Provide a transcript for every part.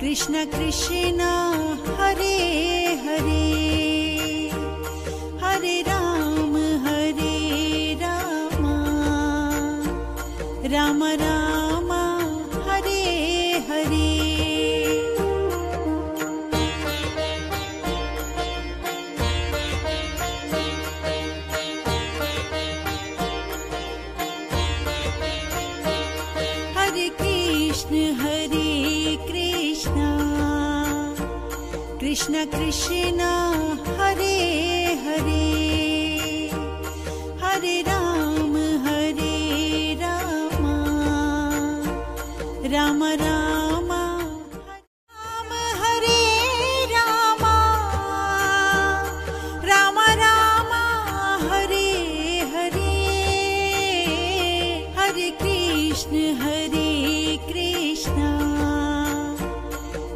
Krishna Krishna Hare Hare, Hare Ram Ram Ram Hare Hare. Hare Krishna Krishna Krishna Hare Hare, Hare Ram Ram Ram Ram Hare Ram, Ram Ram Hare Hare. Hare Krishna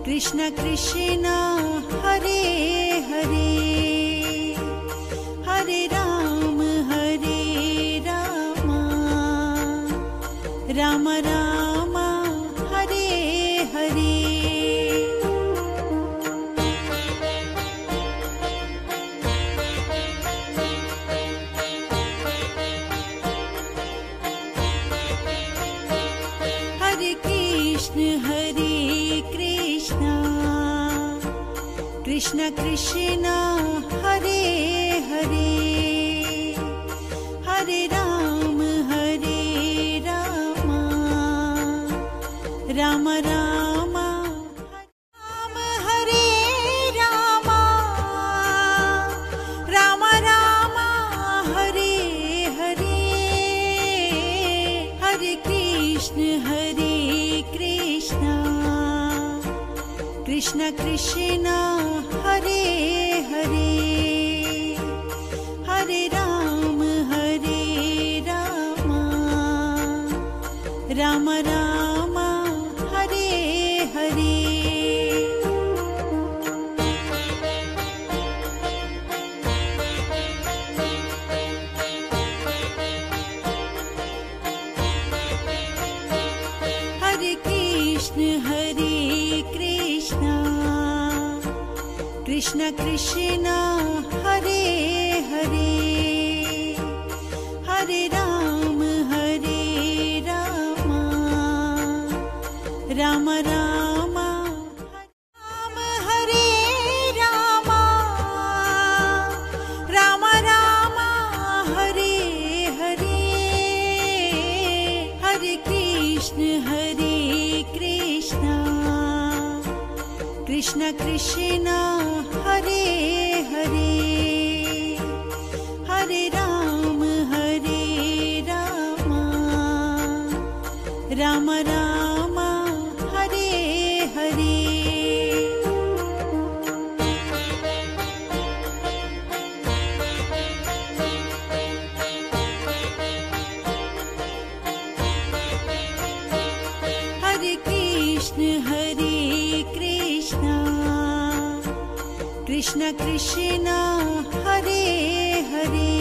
Krishna Krishna Hare Hare, Hare Ram Ram Ram Hare Hare. Hare Krishna Krishna Krishna Hare Hare, Hare Ram Ram Ram Ram Hare Ram, Ram Ram Hare Hare. Hare Krishna Krishna Krishna Hare Hare, Hare Ram Ram Ram Hare Hare. Hare Krishna Krishna Krishna Hare Hare, Hare Ram Ram Ram Ram Hare Ram, Ram Ram Hare Hare. Hare Krishna Krishna Krishna Hare Hare, Hare Ram Ram Ram Hare Hare. Hare Krishna Krishna Krishna Hare Hare,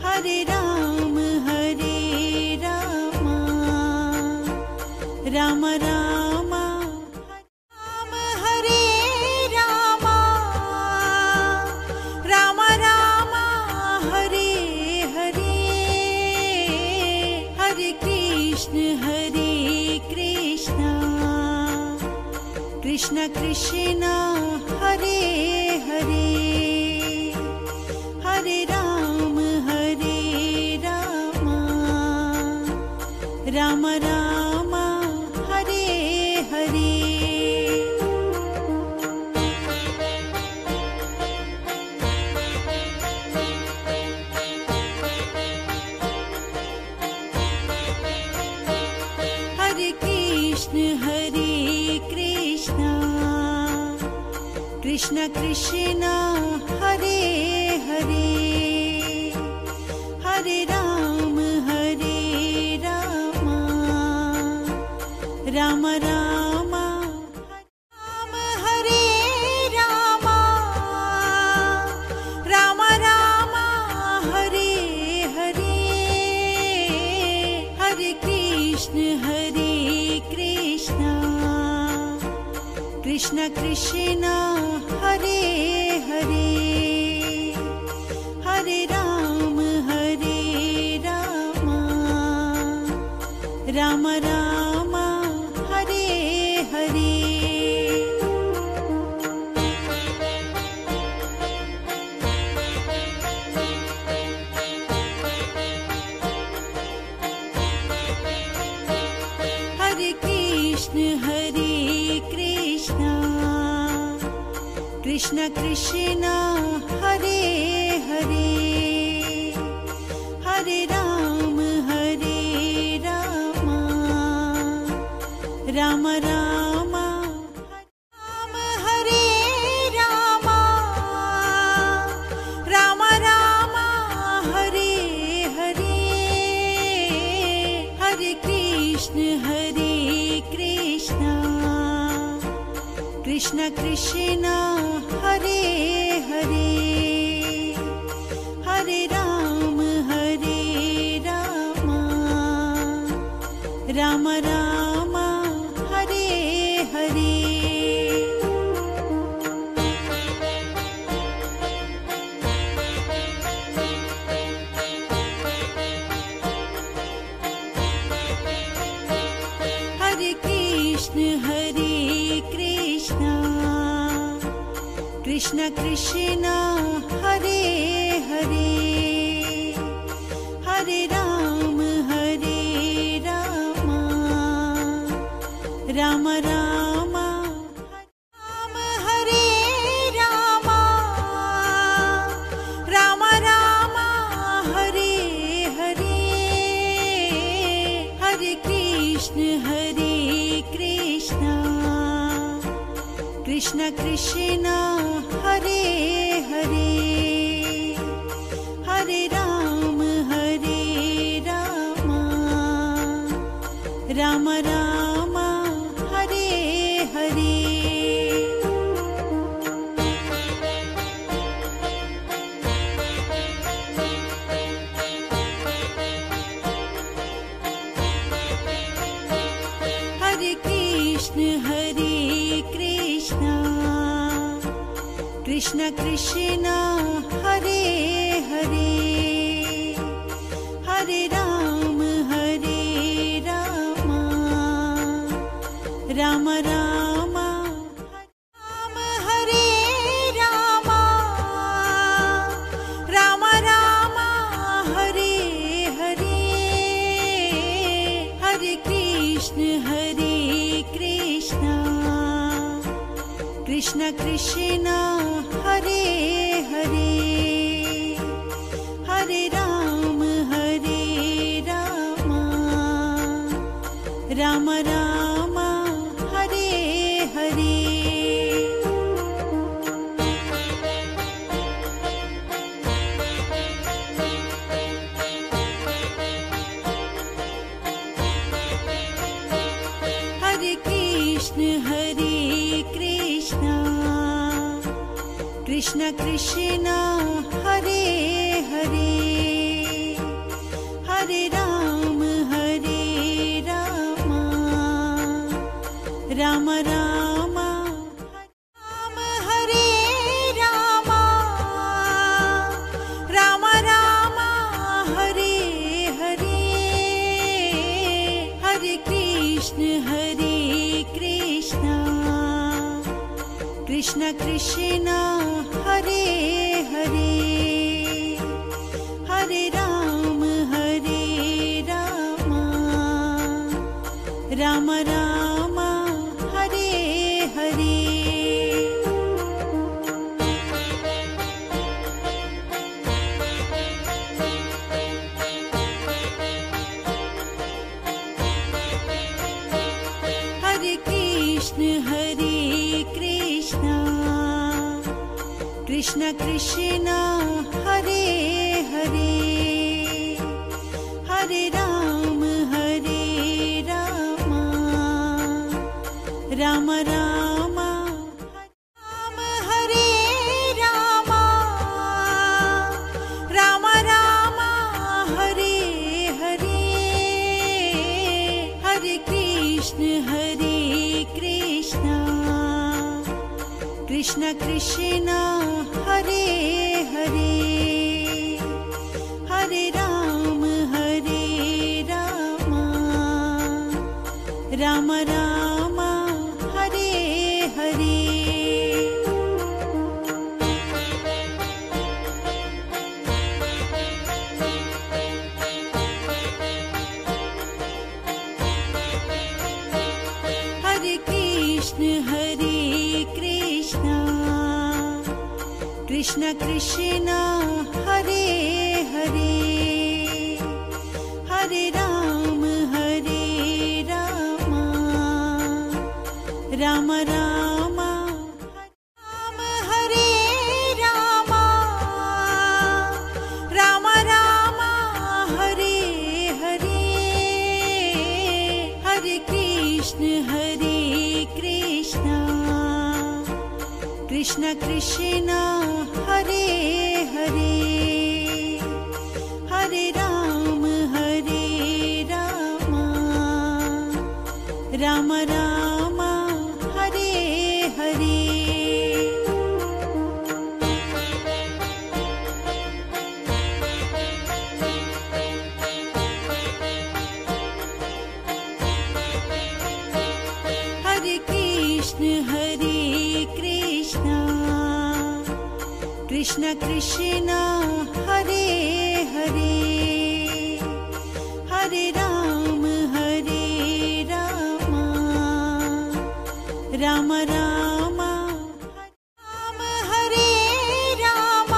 Hare Ram Ram Ram Ram Hare Ram, Ram Ram Hare Hare. Hare Krishna Krishna Krishna Hare Hare, Hare Ram Ram Ram Hare Hare. Hare Krishna Krishna Krishna Hare Hare, Hare Ram Ram Ram Ram Hare Ram, Ram Ram Hare Hare. Hare Krishna Krishna Krishna Hare Hare Hare Ram Ram Ram Hare Hare Hare Krishna Krishna Krishna Hare Hare Hare Ram Ram Ram Hare Ram Ram Ram Hare Hare Hare Krishna Krishna Krishna Hare Hare Hare Ram Ram Ram Hare Hare Hare Krishna Krishna Krishna Hare Hare Hare Ram Ram Ram Hare Ram Ram Ram Hare Hare Hare Krishna Krishna Krishna Hare Hare Hare Ram Ram Ram Hare Hare Hare Krishna Krishna Krishna Hare Hare Hare Ram Ram Ram Hare Ram Ram Ram Hare Hare Hare Krishna Krishna Krishna Hare Hare Hare Ram Ram Ram Hare Hare Hare Krishna Krishna Krishna Hare Hare Hare Ram Ram Ram Hare Ram Ram Ram Hare Hare Hare Krishna Krishna Krishna Hare Hare Hare Ram Ram Ram Hare Hare Hare Krishna Krishna Krishna Hare Hare Hare Ram Ram Ram Hare Ram Ram Ram Hare Hare Hare Krishna Krishna Krishna Hare Hare Hare Ram Ram Ram Hare Hare. Hare Krishna Krishna Krishna Hare Hare Hare Ram Ram Ram Ram Hare Ram Ram Ram Hare Hare Hare Krishna Krishna Krishna Hare Hare Hare Ram Ram Ram Hare Hare. Hare Krishna Krishna Krishna Hare Hare Hare Ram Ram Ram Ram Hare Ram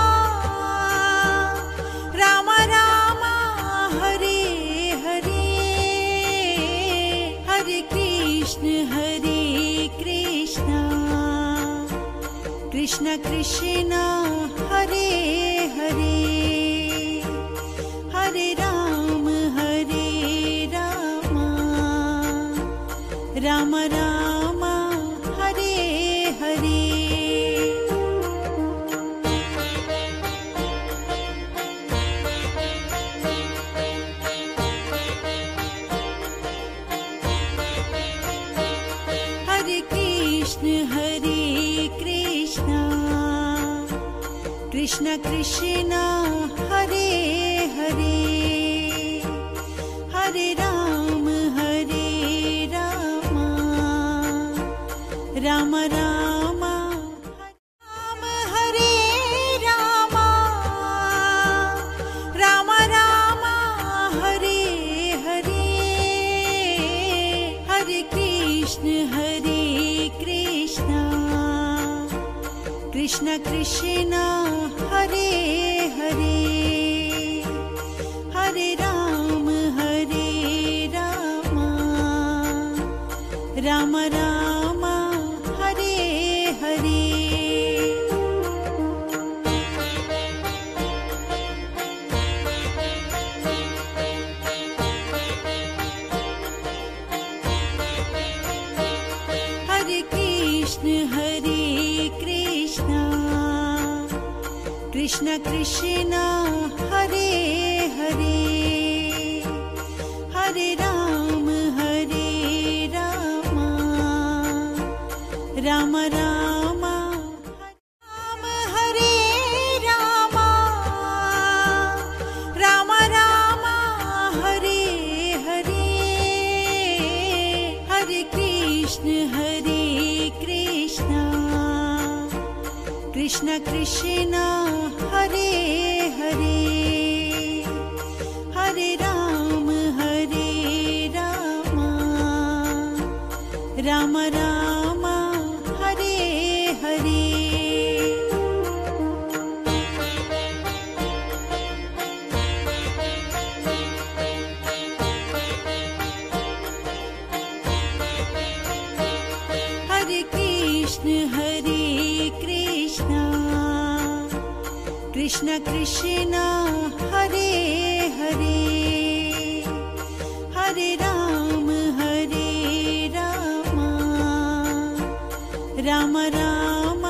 Ram Ram Hare Hare Hare Krishna Krishna Krishna Hare Hare Hare Ram Ram Ram Hare Hare. Hare Krishna Krishna Krishna Hare Hare Hare Ram Ram Ram Ram Hare Ram Ram Ram Hare Hare Hare Krishna Krishna Krishna Hare Hare Hare Ram Ram Ram Hare Hare. Hare Krishna Krishna Krishna Hare Hare Hare Ram Ram Ram Ram Hare Ram Ram Ram Hare Hare Hare Krishna Krishna Krishna Hare Hare Hare Ram Ram Ram Hare Hare. Hare Krishna Krishna Krishna Hare Hare Hare Ram Ram Ram